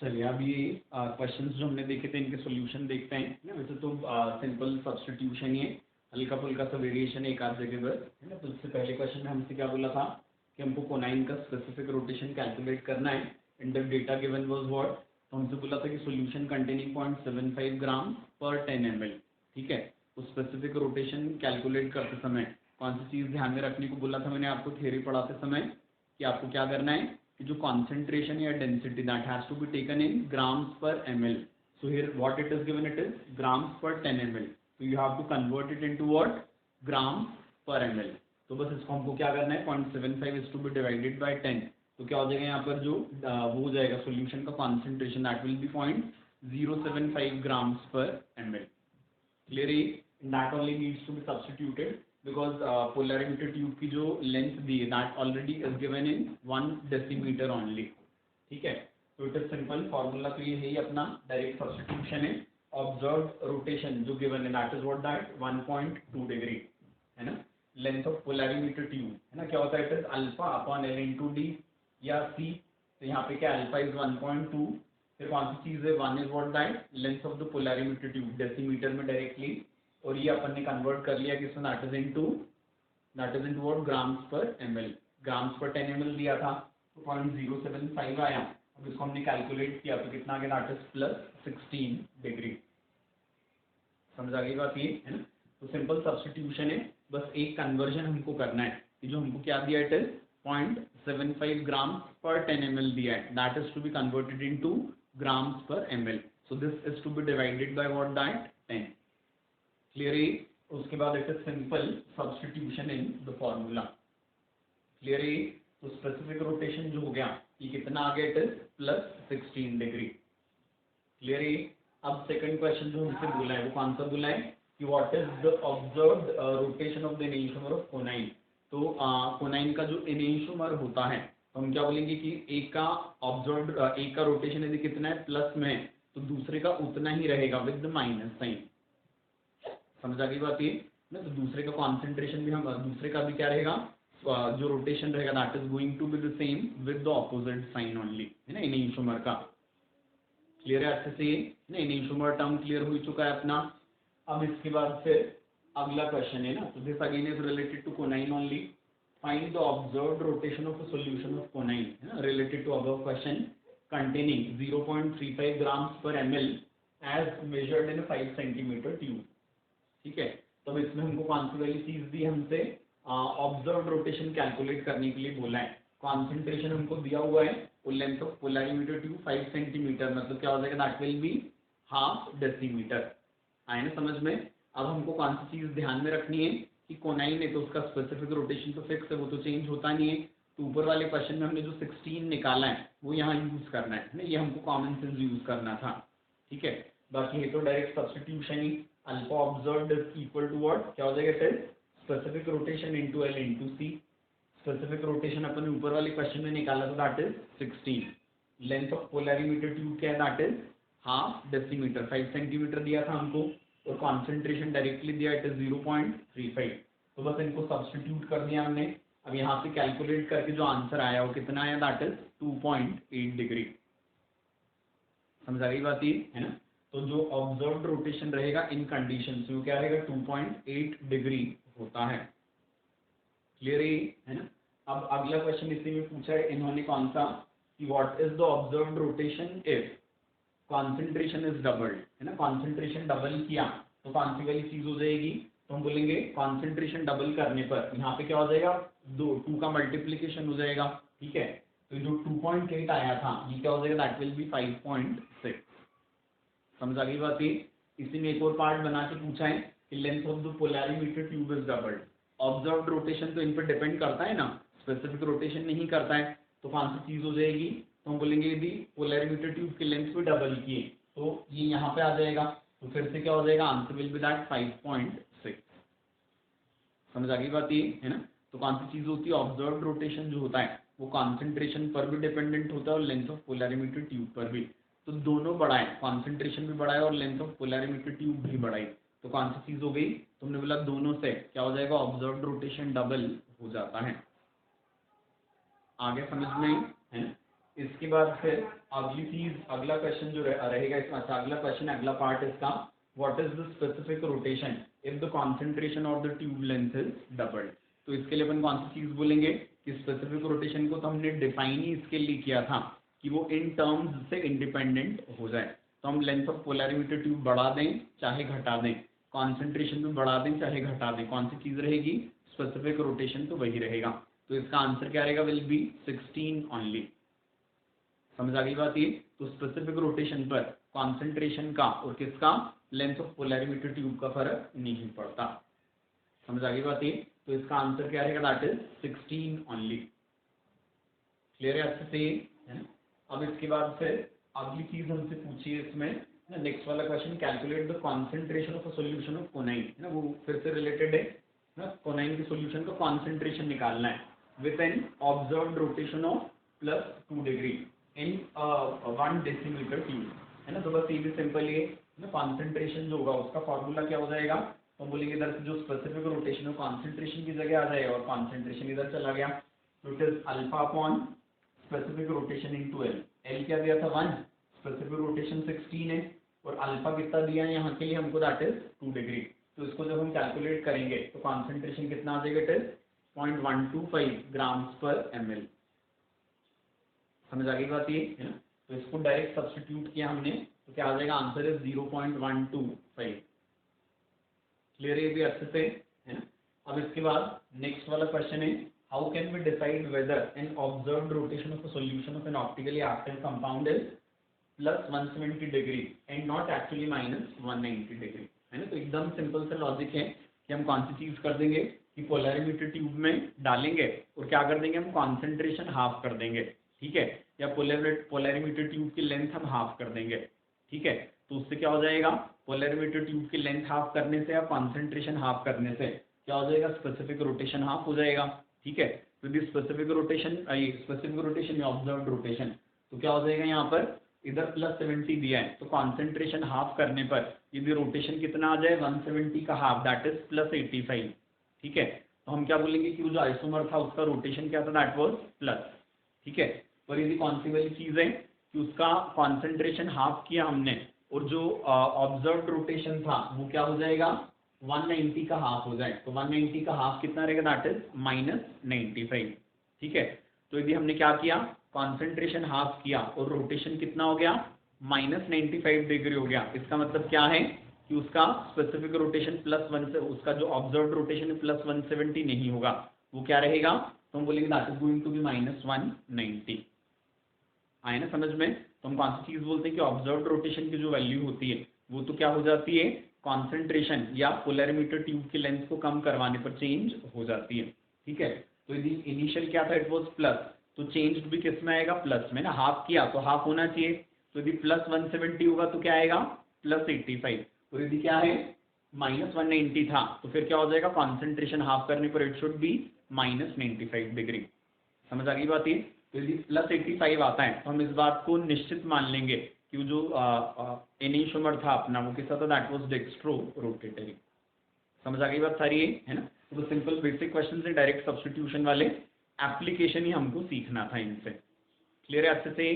चलिए अब ये क्वेश्चंस जो हमने देखे थे इनके सॉल्यूशन देखते हैं ना। वैसे तो सिंपल सब्स्टिट्यूशन ही है, हल्का फुल्का सा वेरिएशन है एक आध जगह पर, है ना। तो इससे पहले क्वेश्चन में हमसे क्या बोला था कि हमको कोनाइन का स्पेसिफिक रोटेशन कैलकुलेट करना है and the data given was what. तो हमसे बोला था कि सॉल्यूशन कंटेनिंग 0.75 ग्राम पर 10 ml, ठीक है। तो स्पेसिफिक रोटेशन कैलकुलेट करते समय कौन सी चीज़ ध्यान में रखने को बोला था मैंने आपको थ्योरी पढ़ाते समय, कि आपको क्या करना है कि जो कॉन्सेंट्रेशन या density that has to be taken in grams per ml. So here what it is given, it is grams per 10 ml. So you have to convert it into what, grams per ml. तो बस इसको हमको क्या करना है 0.75 is to be divided by 10. तो क्या हो जाएगा यहाँ पर जो वो हो जाएगा सॉल्यूशन का concentration that will be 0.075 grams per ml. Clearly that only needs to be substituted because polarimeter tube की जो लेंथ दी है that already is given in 1 decimeter only, ठीक है। तो इट इज सिंपल फॉर्मूला तो ये है ही अपना, डायरेक्ट सब्स्टिट्यूशन है। ऑब्जर्व्ड रोटेशन जो गिवन है that is what, that 1.2 degree, है ना। लेंथ ऑफ पोलैरिमीटर ट्यूब, है ना, क्या होता है, it is alpha upon L into D या सी। तो यहाँ पे क्या अल्फा इज 1.2, फिर कौन सी चीज है 1 is what, that length of the polarimeter tube decimetre में डायरेक्टली, और ये अपन ने कन्वर्ट कर लिया किसमें, that is into what, grams पर एमएल। ग्राम्स पर 10 ml दिया था तो 0.075 आया। अब इसको हमने कैलकुलेट किया तो कितना आ गया, दैट इज +16 डिग्री। समझ आ गई बात ये, है ना। तो सिंपल सब्स्टिट्यूशन है, बस एक कन्वर्जन हमको करना है कि जो हमको क्या दिया, इट इज 0.75 ग्राम्स पर 10 ml दिया है, that is to be converted into grams per ml. So this is to be divided by what, that 10. Clearly उसके बाद it is simple substitution in the formula. Clearly तो specific rotation जो हो गया ये कितना आ गया, इट इज +16 डिग्री। क्लियरली अब सेकंड क्वेश्चन जो हमसे बोला है वो कौन सा बोला है कि what is the observed rotation of the enantiomer of coniine. तो कोनाइन का जो एनेंशियोमर होता है तो हम क्या बोलेंगे कि एक का ऑब्जर्व्ड एक का रोटेशन यदि कितना है प्लस में है तो दूसरे का उतना ही रहेगा विद द माइनस साइन। समझ आ गई बात ये ना। तो दूसरे का कॉन्सेंट्रेशन भी हम, दूसरे का भी क्या रहेगा, जो रोटेशन रहेगा that is going to be the same with the opposite sign only, है ना, एनेंशियोमर का। क्लियर है अच्छे से ना, एनेंशियोमर टर्म क्लियर हो चुका है अपना। अब इसके बाद फिर अगला क्वेश्चन है ना, तो this again is related to coniine only. Find the observed rotation of a solution of coniine, है ना, related to above question containing 0.35 grams per ml as measured in 5 centimeter tube, ठीक है। तो इसमें हमको कौन सी वाली चीज दी हमसे, ऑब्जर्व्ड रोटेशन कैलकुलेट करने के लिए बोला है। कॉन्सेंट्रेशन हमको दिया हुआ है और length of polarimeter tube 5 centimetre, मतलब क्या हो जाएगा, दैट विल बी ½ डेसीमीटर। आए ना समझ में। अब हमको कौन सी चीज ध्यान में रखनी है कि कोनाइन है तो उसका स्पेसिफिक रोटेशन तो फिक्स है, वो तो चेंज होता नहीं है। तो ऊपर वाले क्वेश्चन में हमने जो 16 निकाला है वो यहाँ यूज करना है ना, ये हमको कॉमन सेंस यूज करना था, ठीक है। बाकी ये तो डायरेक्ट सब्स्टिट्यूशन ही, alpha observed is equal to what, क्या हो जाएगा, it is specific rotation into L into C. Specific rotation अपन ऊपर वाले क्वेश्चन में निकाला तो that is 16। Length of polarimeter tube क्या है, दैट इज ½ डेसीमीटर, 5 सेंटीमीटर दिया था हमको, और कॉन्सेंट्रेशन डायरेक्टली दिया इट इज 0.35। तो बस इनको सब्स्टिट्यूट कर दिया हमने। अब यहाँ पे कैलकुलेट करके जो आंसर आया वो कितना आया, दैट इज 2.8 डिग्री। समझ आ गई बात ये, है ना। तो जो ऑब्जर्व्ड रोटेशन रहेगा इन कंडीशन से वो क्या रहेगा, 2.8 डिग्री होता है। क्लियर है ना। अब अगला क्वेश्चन इसी में पूछा है इन्होंने कौन सा, कि what is the observed rotation if concentration is doubled, है ना। कॉन्सेंट्रेशन डबल किया तो कौन सी वाली चीज हो जाएगी, तो हम बोलेंगे कॉन्सेंट्रेशन डबल करने पर यहाँ पे क्या हो जाएगा, 2 का मल्टीप्लीकेशन हो जाएगा, ठीक है। तो जो 2.8 आया था ये क्या हो जाएगा, दैट विल बी 5.6। समझ आ गई बात ये। इसी में एक और पार्ट बना के पूछा है कि length of the polarimeter tube is doubled. Observed rotation तो इन पर डिपेंड करता है ना, स्पेसिफिक रोटेशन नहीं करता है। तो कौन सी चीज हो जाएगी, तो हम बोलेंगे यदि पोलैरिमीटर ट्यूब की लेंथ भी डबल की है तो ये यहाँ पे आ जाएगा। तो फिर से क्या हो जाएगा, आंसर विल बी दैट 5.6। समझ आ गई बात ये, है ना। तो कौन सी चीज होती है, ऑब्जर्व्ड रोटेशन जो होता है वो कॉन्सेंट्रेशन पर भी डिपेंडेंट होता है और लेंथ ऑफ पोलैरिमीटर ट्यूब पर भी। तो दोनों बड़ा है, कॉन्सेंट्रेशन भी बड़ा है और लेंथ ऑफ पोलैरिमीटर ट्यूब भी बड़ा है। तो कौन सी चीज हो गई, तुमने बोला दोनों से क्या हो जाएगा, ऑब्जर्व्ड रोटेशन डबल हो जाता है। आगे समझ में, है ना। इसके बाद फिर अगली चीज, अगला क्वेश्चन जो रहेगा इसमें, अच्छा अगला क्वेश्चन, अगला पार्ट इसका, what is the specific rotation if the concentration of the tube length is doubled. तो इसके लिए अपन कौन सी चीज बोलेंगे कि स्पेसिफिक रोटेशन को तो हमने डिफाइन ही इसके लिए किया था कि वो इन टर्म्स से इंडिपेंडेंट हो जाए। तो हम लेंथ ऑफ पोलैरिमीटर ट्यूब बढ़ा दें चाहे घटा दें, कॉन्सेंट्रेशन भी बढ़ा दें चाहे घटा दें, कौन सी चीज रहेगी, स्पेसिफिक रोटेशन तो वही रहेगा। तो इसका आंसर क्या रहेगा, विल बी 16 ओनली। समझ आ गई बात ये। तो स्पेसिफिक रोटेशन पर कॉन्सेंट्रेशन का और किसका, लेंथ ऑफ पोलैरिमीटर ट्यूब का फर्क नहीं पड़ता। समझ आ गई बात ये। तो इसका आंसर क्या रहेगा, दैट इज 16 ओनली। क्लियर है अच्छे से, है ना। अब इसके बाद फिर अगली चीज हमसे पूछिए इसमें, नेक्स्ट वाला question, calculate the concentration of a solution of coniine, है ना, वो फिर से रिलेटेड है ना। कोनाइन के सॉल्यूशन का कॉन्सेंट्रेशन निकालना है with an observed rotation of +2 degree in 1 decimetre cube, है ना। तो बस ये भी सिंपल ये ना, कॉन्सेंट्रेशन जो होगा उसका फॉर्मूला क्या हो जाएगा, तो बोलेंगे इधर से जो स्पेसिफिक रोटेशन है कॉन्सेंट्रेशन की जगह आ जाएगा और कॉन्सेंट्रेशन इधर चला गया, तो it is alpha upon specific rotation into L. L क्या दिया था 1, स्पेसिफिक रोटेशन 16 है, और अल्फा कितना दिया है यहाँ के लिए हमको, दैट इज 2 डिग्री। तो इसको जब हम कैलकुलेट करेंगे तो कॉन्सेंट्रेशन कितना आ जाएगा, it is 0.125 grams per ml। समझ आ गई बात ये, है ना। तो इसको डायरेक्ट सब्स्टिट्यूट किया हमने, तो क्या आ जाएगा, आंसर इज 0.125। क्लियर है ये भी अच्छे से, है ना। अब इसके बाद नेक्स्ट वाला क्वेश्चन है, how can we decide whether an observed rotation of a solution of an optically active compound is +170 degree and not actually -190 degree, है ना। तो एकदम सिंपल सा लॉजिक है कि हम कौन सी चीज कर देंगे कि पोलैरिमीटर ट्यूब में डालेंगे और क्या कर देंगे, हम कॉन्सेंट्रेशन हाफ कर देंगे, ठीक है, या पोलैरिमीटर ट्यूब की लेंथ हम हाफ कर देंगे, ठीक है। तो उससे क्या हो जाएगा, पोलैरिमीटर ट्यूब की लेंथ हाफ करने से या कॉन्सेंट्रेशन हाफ करने से क्या हो जाएगा, स्पेसिफिक रोटेशन हाफ हो जाएगा, ठीक है। तो यदि स्पेसिफिक रोटेशन या ऑब्जर्व्ड रोटेशन, तो क्या हो जाएगा यहाँ पर, इधर +70 दिया है तो कॉन्सेंट्रेशन हाफ करने पर यदि रोटेशन कितना आ जाए, 170 का हाफ, दैट इज +85, ठीक है। तो हम क्या बोलेंगे कि वो जो आइसोमर था उसका रोटेशन क्या था, दैट वाज प्लस, ठीक है। और यदि कौन सी वाली चीज है कि उसका कॉन्सेंट्रेशन हाफ किया हमने और जो ऑब्जर्व्ड रोटेशन था वो क्या हो जाएगा, 190 का हाफ हो जाए, तो 190 का हाफ कितना रहेगा, दैट इज -95, ठीक है। तो यदि हमने क्या किया, कॉन्सेंट्रेशन हाफ किया और रोटेशन कितना हो गया, -95 डिग्री हो गया, इसका मतलब क्या है कि उसका स्पेसिफिक रोटेशन +1 से, उसका जो ऑब्जर्व्ड रोटेशन है +170 नहीं होगा, वो क्या रहेगा, तो हम बोलेंगे that is going to be -190। आए ना समझ में। तो हम कौन सी चीज बोलते हैं कि ऑब्जर्व्ड रोटेशन की जो वैल्यू होती है वो तो क्या हो जाती है, कॉन्सेंट्रेशन या पोलैरिमीटर ट्यूब की लेंथ को कम करवाने पर चेंज हो जाती है, ठीक है। तो यदि इनिशियल क्या था, इट वाज प्लस, तो चेंज भी किस में आएगा, प्लस में ना, हाफ किया तो हाफ होना चाहिए, तो यदि +170 होगा तो क्या आएगा, +85, और यदि क्या है -190 था तो फिर क्या हो जाएगा, कॉन्सेंट्रेशन हाफ करने पर इट शुड बी -95 डिग्री। समझ आ गई बात ये। तो यदि +85 आता है तो हम इस बात को निश्चित मान लेंगे कि वो जो एनीशोमर था अपना वो किसका था, दैट वाज डेक्स्ट्रो रोटेटरी। समझ आ गई बात सारी ये, है ना। तो सिंपल बेसिक क्वेश्चन से डायरेक्ट सब्स्टिट्यूशन वाले एप्लीकेशन ही हमको सीखना था इनसे। क्लियर है अच्छे से।